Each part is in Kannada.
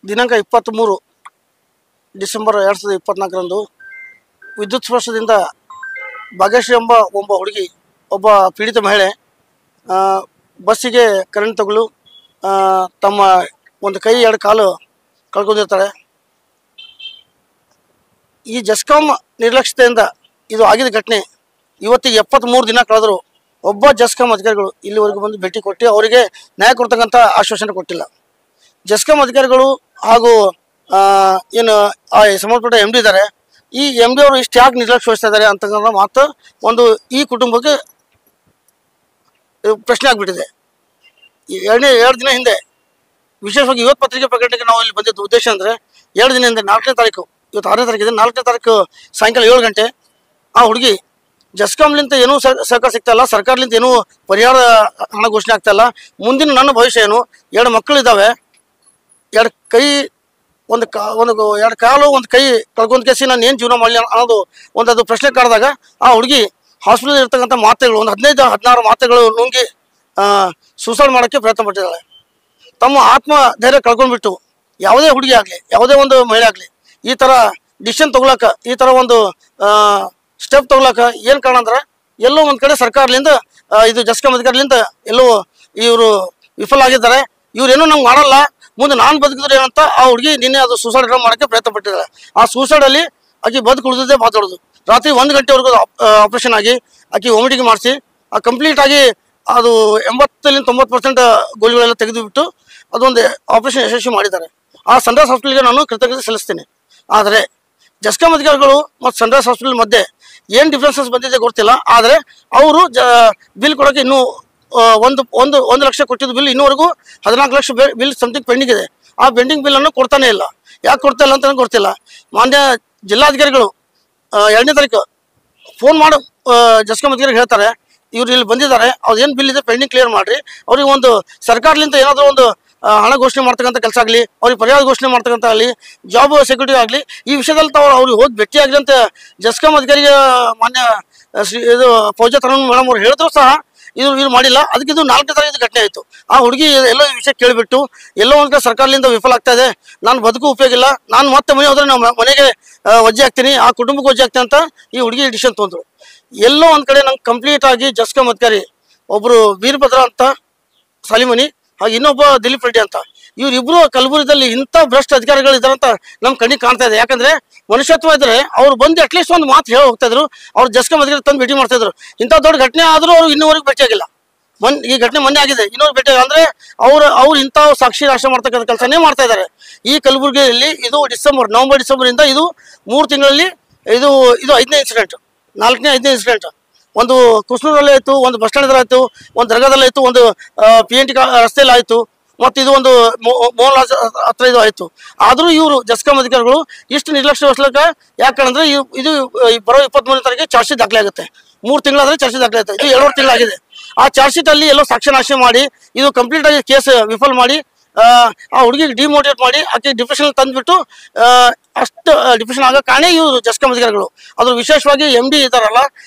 ದಿನಾಂಕ 23 ಡಿಸೆಂಬರ್ 2024ರಂದು ವಿದ್ಯುತ್ ಸ್ಪರ್ಶದಿಂದ ಭಾಗ್ಯಶ್ರೀ ಎಂಬ ಒಬ್ಬ ಹುಡುಗಿ, ಒಬ್ಬ ಪೀಡಿತ ಮಹಿಳೆ ಬಸ್ಸಿಗೆ ಕರೆಂಟ್ ತಗುಲು ತಮ್ಮ ಒಂದು ಕೈ ಎರಡು ಕಾಲು ಕಳ್ಕೊಂಡಿರ್ತಾಳೆ. ಈ ಜಸ್ಕಾಂ ನಿರ್ಲಕ್ಷ್ಯತೆಯಿಂದ ಇದು ಆಗಿದ ಘಟನೆ. ಇವತ್ತಿಗೆ 73 ದಿನ ಕಳೆದರೂ ಒಬ್ಬ ಜಸ್ಕಾಂ ಅಧಿಕಾರಿಗಳು ಇಲ್ಲಿವರೆಗೂ ಬಂದು ಭೇಟಿ ಕೊಟ್ಟು ಅವರಿಗೆ ನ್ಯಾಯ ಕೊಡ್ತಕ್ಕಂಥ ಆಶ್ವಾಸನೆ ಕೊಟ್ಟಿಲ್ಲ. ಜಸ್ಕಾಂ ಅಧಿಕಾರಿಗಳು ಹಾಗೂ ಏನು ಸಂಬಂಧಪಟ್ಟ MD ಇದ್ದಾರೆ, ಈ MD ಅವರು ಇಷ್ಟು ಯಾಕೆ ನಿರ್ಲಕ್ಷ್ಯ ವಹಿಸ್ತಾ ಇದ್ದಾರೆ ಅಂತಕ್ಕಂಥ ಮಾತು ಒಂದು ಈ ಕುಟುಂಬಕ್ಕೆ ಪ್ರಶ್ನೆ ಆಗಿಬಿಟ್ಟಿದೆ. 2 ದಿನ ಹಿಂದೆ ವಿಶೇಷವಾಗಿ ಇವತ್ತು ಪತ್ರಿಕೆ ಪ್ರಕಟಣೆಗೆ ನಾವು ಇಲ್ಲಿ ಬಂದಿದ್ದ ಉದ್ದೇಶ ಅಂದರೆ 2 ದಿನ ಹಿಂದೆ 4ನೇ ತಾರೀಕು, ಇವತ್ತು 6ನೇ ತಾರೀಕಿದೆ, 4ನೇ ತಾರೀಕು ಸಾಯಂಕಾಲ 7 ಗಂಟೆ ಆ ಹುಡುಗಿ ಜಸ್ಕಾಂಲಿಂತ ಏನೂ ಸಹಕಾರ ಸಿಗ್ತಾ ಇಲ್ಲ, ಸರ್ಕಾರಲಿಂತ ಏನೂ ಪರಿಹಾರ ಹಣ ಘೋಷಣೆ ಆಗ್ತಾ ಇಲ್ಲ, ಮುಂದಿನ ನನ್ನ ಭವಿಷ್ಯ ಏನು, 2 ಮಕ್ಕಳಿದ್ದಾವೆ, 2 ಕೈ ಒಂದು ಕಾಲು ಒಂದು ಕೈ ಕಳ್ಕೊಂಡ್ ಕೇಸಿ ನಾನು ಏನು ಜೀವನ ಮಾಡಲಿ ಅನ್ನೋದು ಅದು ಪ್ರಶ್ನೆ ಕಾಡಿದಾಗ ಆ ಹುಡುಗಿ ಹಾಸ್ಪಿಟಲ್ ಇರ್ತಕ್ಕಂಥ ಮಾತ್ರೆಗಳು ಒಂದು 15-16 ಮಾತ್ರೆಗಳು ನುಂಗಿ ಸೂಸೈಡ್ ಮಾಡೋಕ್ಕೆ ಪ್ರಯತ್ನ ಪಟ್ಟಿದ್ದಾಳೆ. ತಮ್ಮ ಆತ್ಮ ಧೈರ್ಯ ಕಳ್ಕೊಂಡ್ಬಿಟ್ಟು ಯಾವುದೇ ಹುಡುಗಿ ಆಗಲಿ, ಯಾವುದೇ ಒಂದು ಮಹಿಳೆ ಆಗಲಿ ಈ ಥರ ಡಿಸಿಷನ್ ತೊಗೊಳಕ, ಈ ಥರ ಒಂದು ಸ್ಟೆಪ್ ತೊಗೊಳಕ ಏನು ಕಾರಣ ಅಂದ್ರೆ ಎಲ್ಲೋ ಒಂದು ಕಡೆ ಸರ್ಕಾರದಿಂದ ಇದು ಜಸ್ಕಾಂ ಅಧಿಕಾರಿಗಳಿಂದ ಎಲ್ಲೋ ಇವರು ವಿಫಲ ಆಗಿದ್ದಾರೆ. ಇವ್ರೇನೋ ನಂಗೆ ಮಾಡಲ್ಲ, ಮುಂದೆ ನಾನು ಬದುಕಿದ್ರೆ ಏನಂತ ಆ ಹುಡುಗಿ ನಿನ್ನೆ ಅದು ಸೂಸೈಡ್ ಮಾಡೋಕ್ಕೆ ಪ್ರಯತ್ನ ಪಟ್ಟಿದ್ದಾರೆ. ಆ ಸೂಸೈಡಲ್ಲಿ ಆಕೆ ಬದುಕು ಉಳಿದಿದ್ದೇ ಮಾತಾಡೋದು. ರಾತ್ರಿ 1 ಗಂಟೆವರೆಗೂ ಆಪ್ರೇಷನ್ ಆಗಿ ಆಕೆ ವಾಮಿಟಿಂಗ್ ಮಾಡಿಸಿ ಕಂಪ್ಲೀಟ್ ಆಗಿ ಅದು 80-90% ಗೋಲಿಗಳೆಲ್ಲ ತೆಗೆದುಬಿಟ್ಟು ಅದೊಂದು ಆಪರೇಷನ್ ಯಶಸ್ವಿ ಮಾಡಿದ್ದಾರೆ. ಆ ಸನ್ರೈಸ್ ಹಾಸ್ಪಿಟಲ್ಗೆ ನಾನು ಕೃತಜ್ಞತೆ ಸಲ್ಲಿಸ್ತೇನೆ. ಆದರೆ ಜಸ್ಕಾಂ ಅಧಿಕಾರಿಗಳು ಮತ್ತು ಸನ್ರೈಸ್ ಹಾಸ್ಪಿಟಲ್ ಮಧ್ಯೆ ಏನು ಡಿಫ್ರೆನ್ಸಸ್ ಬಂದಿದೆ ಗೊತ್ತಿಲ್ಲ. ಆದರೆ ಅವರು ಬಿಲ್ ಕೊಡೋಕ್ಕೆ ಇನ್ನೂ ಒಂದು ಲಕ್ಷ ಕೊಟ್ಟಿದ್ದು ಬಿಲ್ ಇನ್ನೂವರೆಗೂ 14 ಲಕ್ಷ ಬಿಲ್ ಸಮಥಿಂಗ್ ಪೆಂಡಿಂಗ್ ಇದೆ. ಆ ಪೆಂಡಿಂಗ್ ಬಿಲ್ಲನ್ನು ಕೊಡ್ತಾನೆ ಇಲ್ಲ. ಯಾಕೆ ಕೊಡ್ತಾ ಇಲ್ಲ ಅಂತ ಗೊತ್ತಿಲ್ಲ. ಮಾನ್ಯ ಜಿಲ್ಲಾಧಿಕಾರಿಗಳು 2ನೇ ತಾರೀಕು ಫೋನ್ ಮಾಡಿ ಜಸ್ಕಾಂ ಅಧಿಕಾರಿಗೆ ಹೇಳ್ತಾರೆ, ಇವ್ರು ಇಲ್ಲಿ ಬಂದಿದ್ದಾರೆ, ಅವ್ರು ಏನು ಬಿಲ್ ಇದೆ ಪೆಂಡಿಂಗ್ ಕ್ಲಿಯರ್ ಮಾಡಿರಿ, ಅವ್ರಿಗೆ ಒಂದು ಸರ್ಕಾರದಿಂದ ಏನಾದರೂ ಒಂದು ಹಣ ಘೋಷಣೆ ಮಾಡ್ತಕ್ಕಂಥ ಕೆಲಸ ಆಗಲಿ, ಅವ್ರಿಗೆ ಪರಿಹಾರ ಘೋಷಣೆ ಮಾಡ್ತಕ್ಕಂಥ ಆಗಲಿ, ಜಾಬ್ ಸೆಕ್ಯೂರಿಟಿ ಆಗಲಿ, ಈ ವಿಷಯದಲ್ಲಿ ತಾವು ಅವ್ರಿಗೆ ಹೋಗಿ ಭೇಟಿ ಆಗಲಿ ಅಂತ ಜಸ್ಕಾಂ ಅಧಿಕಾರಿಗೆ ಮಾನ್ಯ ಇದು ಫೌಜಾ ತರನ್ ಮೇಡಮ್ ಅವ್ರು ಹೇಳಿದ್ರು ಸಹ ಇದು ಮಾಡಿಲ್ಲ. ಅದಕ್ಕೆ ಇದು 4ನೇ ತಾರೀಕು ಘಟನೆ ಆಯಿತು. ಆ ಹುಡುಗಿ ಎಲ್ಲೋ ಈ ವಿಷಯ ಕೇಳಿಬಿಟ್ಟು ಎಲ್ಲೋ ಒಂದು ಕಡೆ ಸರ್ಕಾರದಿಂದ ವಿಫಲ ಆಗ್ತಾ ಇದೆ, ನಾನು ಬದುಕು ಉಪಯೋಗ ಇಲ್ಲ, ನಾನು ಮತ್ತೆ ಮನೆ ಹೋದ್ರೆ ನಾವು ಮನೆಗೆ ವಜ್ಜೆ ಆಗ್ತೀನಿ, ಆ ಕುಟುಂಬಕ್ಕೆ ವಜ್ಜೆ ಆಗ್ತೀನಿ ಅಂತ ಈ ಹುಡುಗಿ ಡಿಸಿಷನ್ ತೊಗೊಂಡ್ರು. ಎಲ್ಲೋ ಒಂದು ಕಡೆ ನಂಗೆ ಕಂಪ್ಲೀಟ್ ಆಗಿ ಜಸ್ಕಾಂ ಅಧಿಕಾರಿ ಒಬ್ಬರು ವೀರಭದ್ರ ಅಂತ ಸಾಲಿಮನಿ, ಹಾಗೆ ಇನ್ನೊಬ್ಬ ದಿಲೀಪ್ ರೆಡ್ಡಿ ಅಂತ, ಇವರಿಬ್ಬರು ಕಲಬುರಗಿಯಲ್ಲಿ ಇಂಥ ಭ್ರಷ್ಟ ಅಧಿಕಾರಿಗಳು ಇದ್ದಾರಂತ ನಮ್ಮ ಕಣ್ಣಿಗೆ ಕಾಣ್ತಾ ಇದೆ. ಯಾಕಂದ್ರೆ ಮನುಷ್ಯತ್ವ ಇದ್ರೆ ಅವ್ರು ಬಂದು ಅಟ್ಲೀಸ್ಟ್ ಒಂದು ಮಾತು ಹೇಳಿ ಹೋಗ್ತಾ ಇದ್ರು, ಅವ್ರು ಜಸ್ಕಾಂ ಅಧಿಕಾರಿ ತಂದು ಭೇಟಿ ಮಾಡ್ತಾ ಇದ್ರು. ಇಂಥ ದೊಡ್ಡ ಘಟನೆ ಆದರೂ ಅವ್ರು ಇನ್ನೂವರೆಗೂ ಭೇಟಿಯಾಗಿಲ್ಲ. ಈ ಘಟನೆ ಮೊನ್ನೆ ಆಗಿದೆ, ಇನ್ನೂರು ಭೇಟಿ ಅಂದ್ರೆ ಅವ್ರು ಇಂಥ ಸಾಕ್ಷಿ ನಾಶ ಮಾಡ್ತಕ್ಕಂಥ ಕೆಲಸನೇ ಮಾಡ್ತಾ ಇದ್ದಾರೆ. ಈ ಕಲಬುರಗಿಯಲ್ಲಿ ಇದು ನವೆಂಬರ್ ಡಿಸೆಂಬರ್ ಇಂದ ಇದು 3 ತಿಂಗಳಲ್ಲಿ ಇದು 5ನೇ ಇನ್ಸಿಡೆಂಟ್, 4ನೇ 5ನೇ ಇನ್ಸಿಡೆಂಟ್. ಒಂದು ಕೃಷ್ಣೂರಲ್ಲಿ ಆಯಿತು, ಒಂದು ಬಸ್ ಸ್ಟ್ಯಾಂಡ್ ಆಯಿತು, ಒಂದು ದರ್ಗಾದಲ್ಲಿ ಆಯಿತು, ಒಂದು PNT ರಸ್ತೆಯಲ್ಲಿ ಆಯಿತು, ಮತ್ತು ಇದು ಒಂದು ಮೋಹನ್ ಲಾಲ್ ಹತ್ರ ಇದು ಆಯಿತು. ಆದರೂ ಇವರು ಜಸ್ಕಾಂ ಅಧಿಕಾರಿಗಳು ಇಷ್ಟು ನಿರ್ಲಕ್ಷ್ಯ ವಹಿಸ್ಲಿಕ್ಕೆ ಯಾಕಂದ್ರೆ ಇದು ಬರೋ 23ನೇ ತಾರೀಕಿಗೆ ಚಾರ್ಜ್ ಶೀಟ್ ದಾಖಲೆ ಆಗುತ್ತೆ. 3 ತಿಂಗಳಾದ್ರೆ ಚಾರ್ಜ್ ಶೀಟ್ ದಾಖಲೆ ಆಗುತ್ತೆ. ಇದು 2 ತಿಂಗಳಾಗಿದೆ. ಆ ಚಾರ್ಜ್ ಶೀಟ್ ಅಲ್ಲಿ ಎಲ್ಲೋ ಸಾಕ್ಷ್ಯ ನಾಶ ಮಾಡಿ ಇದು ಕಂಪ್ಲೀಟ್ ಆಗಿ ಕೇಸ್ ವಿಫಲ ಮಾಡಿ ಆ ಹುಡುಗಿಗೆ ಡಿಮೋಟಿವೇಟ್ ಮಾಡಿ ಆಕೆ ಡಿಪ್ರೆಷನ್ ತಂದುಬಿಟ್ಟು ಅಷ್ಟು ಡಿಪ್ರೆಷನ್ ಆಗೋ ಕಾರಣ ಇವರು ಜಸ್ಕಾಂ ಅಧಿಕಾರಿಗಳು. ಅದ್ರ ವಿಶೇಷವಾಗಿ MD ಇದ್ದಾರಲ್ಲ,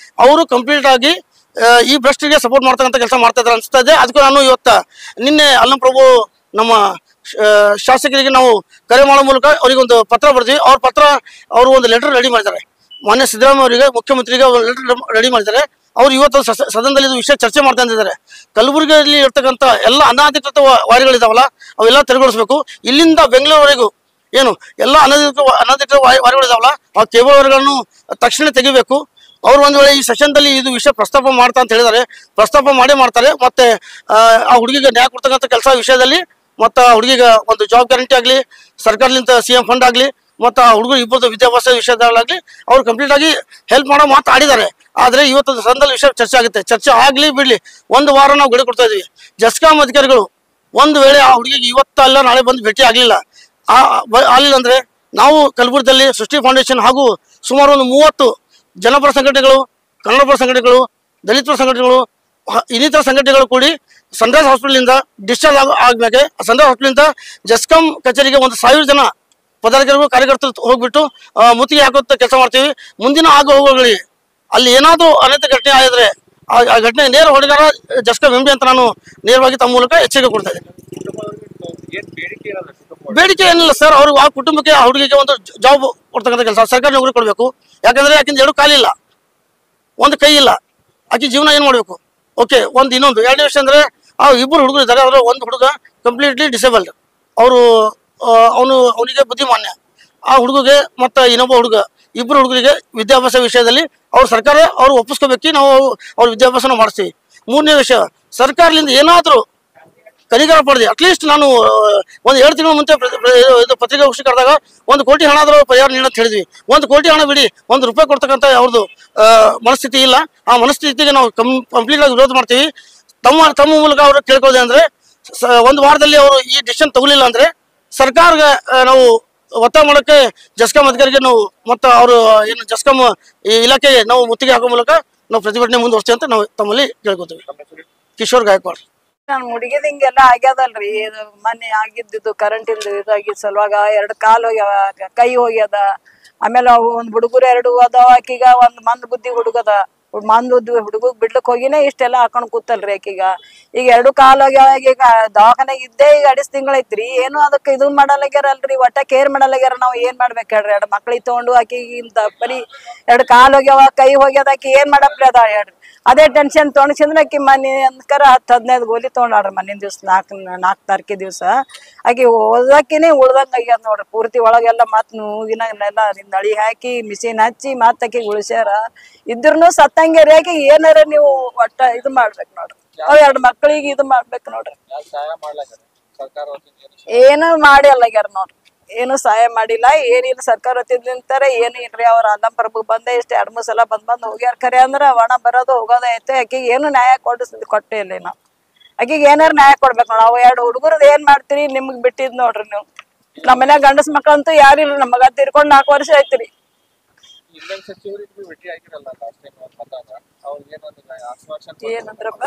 ಅವರು ಕಂಪ್ಲೀಟ್ ಆಗಿ ಈ ಭ್ರಷ್ಟರಿಗೆ ಸಪೋರ್ಟ್ ಮಾಡ್ತಕ್ಕಂಥ ಕೆಲಸ ಮಾಡ್ತಾ ಇದ್ದಾರೆ ಅನಿಸ್ತಾ ಇದೆ. ಅದಕ್ಕೂ ನಾನು ನಿನ್ನೆ ಅಲ್ಲಂ ಪ್ರಭು ನಮ್ಮ ಶಾಸಕರಿಗೆ ನಾವು ಕರೆ ಮಾಡೋ ಮೂಲಕ ಅವರಿಗೊಂದು ಪತ್ರ ಬರ್ತೀವಿ. ಅವರು ಒಂದು ಲೆಟರ್ ರೆಡಿ ಮಾಡಿದ್ದಾರೆ. ಮಾನ್ಯ ಸಿದ್ದರಾಮಯ್ಯ ಅವರಿಗೆ, ಮುಖ್ಯಮಂತ್ರಿಗೆ ಒಂದು ಲೆಟರ್ ರೆಡಿ ಮಾಡಿದ್ದಾರೆ. ಅವ್ರು ಇವತ್ತು ಸದನದಲ್ಲಿ ಇದು ವಿಷಯ ಚರ್ಚೆ ಮಾಡ್ತಾ ಇದ್ದಾರೆ. ಕಲಬುರಗಿಯಲ್ಲಿ ಇರ್ತಕ್ಕಂಥ ಎಲ್ಲ ಅನಧಿಕೃತ ವಾರಿಗಳಿದಾವಲ್ಲ ಅವೆಲ್ಲ ತೆರವುಗೊಳಿಸಬೇಕು. ಇಲ್ಲಿಂದ ಬೆಂಗಳೂರುವರೆಗೂ ಏನು ಎಲ್ಲ ಅನಧಿಕೃತ ವಾರಿಗಳಿದಾವಲ್ಲ ಆ ಕೇಬಲ್ ವಾರಿಗಳನ್ನು ತಕ್ಷಣ ತೆಗಿಬೇಕು. ಅವ್ರು ಒಂದು ವೇಳೆ ಈ ಸೆಷನ್ದಲ್ಲಿ ಇದು ವಿಷಯ ಪ್ರಸ್ತಾಪ ಮಾಡ್ತಾ ಅಂತ ಹೇಳಿದ್ದಾರೆ, ಪ್ರಸ್ತಾಪ ಮಾಡ್ತಾರೆ. ಮತ್ತೆ ಆ ಹುಡುಗಿಗೆ ನ್ಯಾಯ ಕೊಡ್ತಕ್ಕಂಥ ಕೆಲಸ ವಿಷಯದಲ್ಲಿ ಮತ್ತು ಆ ಹುಡುಗಿಗೆ ಒಂದು ಜಾಬ್ ಗ್ಯಾರಂಟಿ ಆಗಲಿ, ಸರ್ಕಾರದಿಂದ CM ಫಂಡ್ ಆಗಲಿ, ಮತ್ತು ಆ ಹುಡುಗರು ಇಬ್ಬರದು ವಿದ್ಯಾಭ್ಯಾಸ ವಿಷಯದಲ್ಲಾಗಲಿ ಅವ್ರು ಕಂಪ್ಲೀಟ್ ಆಗಿ ಹೆಲ್ಪ್ ಮಾಡೋ ಮಾತು ಆಡಿದ್ದಾರೆ. ಆದರೆ ಇವತ್ತು ಸದನದಲ್ಲಿ ವಿಷಯ ಚರ್ಚೆ ಆಗುತ್ತೆ. ಚರ್ಚೆ ಆಗಲಿ ಬಿಡಲಿ, 1 ವಾರ ನಾವು ಗಡಿ ಕೊಡ್ತಾ ಇದ್ದೀವಿ. ಜಸ್ಕಾಂ ಅಧಿಕಾರಿಗಳು ಒಂದು ವೇಳೆ ಆ ಹುಡುಗಿಗೆ ಇವತ್ತಲ್ಲ ನಾಳೆ ಬಂದು ಭೇಟಿ ಆಗಲಿಲ್ಲ ಅಂದರೆ ನಾವು ಕಲಬುರಗಿಯಲ್ಲಿ ಸೃಷ್ಟಿ ಫೌಂಡೇಶನ್ ಹಾಗೂ ಸುಮಾರು ಒಂದು 30 ಜನಪರ ಸಂಘಟನೆಗಳು, ಕನ್ನಡಪರ ಸಂಘಟನೆಗಳು, ದಲಿತ ಪರ ಸಂಘಟನೆಗಳು, ಇನ್ನಿತರ ಸಂಘಟನೆಗಳು ಕೂಡಿ ಸನ್ರೈಸ್ ಹಾಸ್ಪಿಟಲಿಂದ ಡಿಸ್ಚಾರ್ಜ್ ಆದ್ಮೇಲೆ ಸನ್ರೈಸ್ ಹಾಸ್ಪಿಟಲಿಂದ ಜಸ್ಕಾಂ ಕಚೇರಿಗೆ 1,000 ಜನ ಪದಾಧಿಕಾರಿಗಳು ಕಾರ್ಯಕರ್ತರು ಹೋಗ್ಬಿಟ್ಟು ಮುತ್ತಿಗೆ ಹಾಕುತ್ತ ಕೆಲಸ ಮಾಡ್ತೀವಿ. ಮುಂದಿನ ಹೋಗುಗಳಿಗೆ ಅಲ್ಲಿ ಏನಾದರೂ ಅನೇಕ ಘಟನೆ ಆಗಿದ್ರೆ ಆ ಘಟನೆ ನೇರ ಹೊಣೆಗಾರ ಜಸ್ಕಾಂ MD ಅಂತ ನಾನು ನೇರವಾಗಿ ತಮ್ಮ ಮೂಲಕ ಎಚ್ಚರಿಕೆ ಕೊಡ್ತಾ ಇದ್ದೀನಿ. ಬೇಡಿಕೆ ಏನಿಲ್ಲ ಸರ್. ಅವ್ರು ಆ ಕುಟುಂಬಕ್ಕೆ ಆ ಹುಡುಗಿಗೆ ಒಂದು ಜಾಬ್ ಕೊಡ್ತಕ್ಕಂಥ ಕೆಲಸ, ಸರ್ಕಾರಿ ನೌಕರಿ ಕೊಡಬೇಕು. ಯಾಕಂದ್ರೆ ಆಕಿಂದ ಎರಡು ಕಾಲಿಲ್ಲ, ಒಂದು ಕೈ ಇಲ್ಲ, ಆಕಿ ಜೀವನ ಏನು ಮಾಡಬೇಕು? ಓಕೆ, ಇನ್ನೊಂದು ಎರಡನೇ ವಿಷಯ ಅಂದ್ರೆ ಆ ಇಬ್ಬರು ಹುಡುಗರು ಇದ್ದಾರೆ. ಅದರ ಒಂದು ಹುಡುಗ ಕಂಪ್ಲೀಟ್ಲಿ ಡಿಸೇಬಲ್ಡ್, ಅವನಿಗೆ ಬುದ್ಧಿಮಾನ್ಯ. ಆ ಹುಡುಗಿಗೆ ಮತ್ತು ಇನ್ನೊಬ್ಬ ಹುಡುಗ, ಇಬ್ಬರು ಹುಡುಗರಿಗೆ ವಿದ್ಯಾಭ್ಯಾಸ ವಿಷಯದಲ್ಲಿ ಸರ್ಕಾರ ಅವ್ರು ಒಪ್ಪಿಸ್ಕೋಬೇಕು, ನಾವು ಅವ್ರ ವಿದ್ಯಾಭ್ಯಾಸನ ಮಾಡಿಸ್ತೀವಿ. ಮೂರನೇ ವಿಷಯ, ಸರ್ಕಾರದಿಂದ ಏನಾದರೂ ಕನಿಕರ ಪಡೆದು ಅಟ್ಲೀಸ್ಟ್ ನಾನು ಒಂದು 2 ತಿಂಗಳ ಮುಂಚೆ ಇದು ಪತ್ರಿಕಾಗೋಷ್ಠಿ ಕರೆದಾಗ 1 ಕೋಟಿ ಹಣ ಆದರೂ ಪರಿಹಾರ ನೀಡಂತ ಹೇಳಿದ್ವಿ. 1 ಕೋಟಿ ಹಣ ಬಿಡಿ, 1 ರೂಪಾಯಿ ಕೊಡ್ತಕ್ಕಂಥ ಅವ್ರದ್ದು ಮನಸ್ಥಿತಿ ಇಲ್ಲ. ಆ ಮನಸ್ಥಿತಿಗೆ ನಾವು ಕಂಪ್ಲೀಟ್ ಆಗಿ ವಿರೋಧ ಮಾಡ್ತೀವಿ. ತಮ್ಮ ಮೂಲಕ ಅವರು ಕೇಳ್ಕೊಳ್ಳೋದು ಅಂದರೆ 1 ವಾರದಲ್ಲಿ ಅವರು ಈ ಡಿಸಿಷನ್ ತಗೊಳ್ಳಿಲ್ಲ ಅಂದರೆ ಸರ್ಕಾರಕ್ಕೆ ನಾವು ಒತ್ತಾಯ ಮಾಡೋಕ್ಕೆ ಜಸ್ಕಾಂ ಅಧಿಕಾರಿಗೆ ನಾವು ಮತ್ತು ಅವರು ಏನು ಜಸ್ಕಾಂ ಇಲಾಖೆಗೆ ನಾವು ಮುತ್ತಿಗೆ ಹಾಕೋ ಮೂಲಕ ನಾವು ಪ್ರತಿಭಟನೆ ಮುಂದುವರಿಸ್ತೀವಿ ಅಂತ ನಾವು ತಮ್ಮಲ್ಲಿ ಕೇಳ್ಕೊತೀವಿ. ಕಿಶೋರ್ ಗಾಯಕ್ವಾಡ್. ನಾನು ಹುಡುಗಿದ ಹಿಂಗೆಲ್ಲ ಆಗ್ಯದಲ್ರಿ. ಇದು ಮೊನ್ನೆ ಆಗಿದ್ದು ಕರೆಂಟ್ ಇಲ್ದು ಇದಾಗಿದ್ ಸಲುವಾಗ 2 ಕಾಲು ಹೋಗ್ಯಾವ, ಕೈ ಹೋಗ್ಯದ. ಆಮೇಲೆ ಅವು ಒಂದು ಹುಡುಗರು 2 ಅದಾವ. ಆಕಿಗ ಒಂದ್ ಮಂದ್ ಬುದ್ಧಿ ಹುಡುಗದ, ಮಂದ್ ಬುದ್ಧಿ ಹುಡುಗಗ್ ಬಿಡ್ಲಕ್ ಹೋಗಿನೇ ಇಷ್ಟೆಲ್ಲ ಹಾಕೊಂಡ್ ಕೂತಲ್ರಿ ಆಕಿಗ. ಈಗ 2 ಕಾಲು ಹೋಗ್ಯಾವ. ಈಗ ದವಾಖಾನೆಗೆ ಇದ್ದೇ ಈಗ 2 ತಿಂಗಳೈತ್ರಿ. ಏನು ಅದಕ್ಕೆ ಇದು ಮಾಡಲಾಗ್ಯಾರಲ್ರಿ, ಒಟ್ಟ ಕೇರ್ ಮಾಡಲಾಗ್ಯಾರ. ನಾವ್ ಏನ್ ಮಾಡ್ಬೇಕು ಹೇಳ್ರಿ? 2 ಮಕ್ಳಿಗೆ ತಗೊಂಡು ಆಕಿಗಿಂತ ಬರೀ 2 ಕಾಲು ಹೋಗ್ಯಾವ, ಕೈ ಹೋಗ್ಯದ. ಆಕಿ ಏನ್ ಮಾಡಪ್ರಿ ಅದ ಹೇಳ್ರಿ? ಅದೇ ಟೆನ್ಷನ್ ತೊಗೊಂಡ್ಸಿಂದ್ರೆ ಆಕಿ ಮನೆ ಅನ್ಕರ 10-15 ಗೋಲಿ ತೊಗೊಂಡಾಡ್ರಿ ಮನಿನ ದಿವ್ಸ, 4 ತಾರೀಕಿನ ದಿವ್ಸ. ಆಕಿ ಓದಕಿನೇ ಉಳ್ದಂಗ ಆಗ್ಯಾದ ನೋಡ್ರಿ. ಪೂರ್ತಿ ಒಳಗೆಲ್ಲ ಮತ್ ನೋವಿನ ಎಲ್ಲ ನಳಿ ಹಾಕಿ ಮಿಷಿನ್ ಹಚ್ಚಿ ಮತ್ ಆಕಿ ಉಳಿಸ್ಯಾರ. ಇದ್ರನು ಸತ್ತಂಗೆ ಆಕಿ ಏನಾರ ನೀವು ಒಟ್ಟ ಇದು ಮಾಡ್ಬೇಕು ನೋಡ್ರಿ. ಅವ್ 2 ಮಕ್ಳಿಗೆ ಇದು ಮಾಡ್ಬೇಕು ನೋಡ್ರಿ. ಏನು ಮಾಡಿ ಅಲ್ಲಾಗ್ಯಾರ ನೋಡ್ರಿ, ಏನು ಸಹಾಯ ಮಾಡಿಲ್ಲ, ಏನಿಲ್ಲ. ಸರ್ಕಾರ ಹೊತ್ತಿದ್ಲಿಂತಾರೆ ಏನು ಇಲ್ರಿ. ಅವ್ರ ಅಲ್ಲಂ ಪ್ರಭು ಬಂದೆ ಇಷ್ಟ 2-3 ಸಲ ಬಂದ್ ಹೋಗ್ಯಾರ. ಖರೆ ಅಂದ್ರ ಒಣ ಬರೋದು ಹೋಗೋದ ಐತೆ. ಆಕಿಗೆ ಏನು ನ್ಯಾಯ ಕೊಟ್ಟೆ ಇಲ್ಲ ನಾವು. ಆಕಿಗೆ ಏನಾರ ನ್ಯಾಯ ಕೊಡ್ಬೇಕು ನೋಡ್. ಅವ್ 2 ಹುಡುಗರದ್ ಏನ್ ಮಾಡ್ತೀರಿ? ನಿಮ್ಗ್ ಬಿಟ್ಟಿದ್ ನೋಡ್ರಿ ನೀವು. ನಮ್ಮ ಮನ್ಯಾಗ ಗಂಡಸ್ ಮಕ್ಳಂತೂ ಯಾರಿಲ್ಲ. ನಮ್ಮ ಮಗ ತೀರ್ಕೊಂಡ್ 4 ವರ್ಷ ಐತ್ರಿ. ಏನಂದ್ರಪ್ಪ?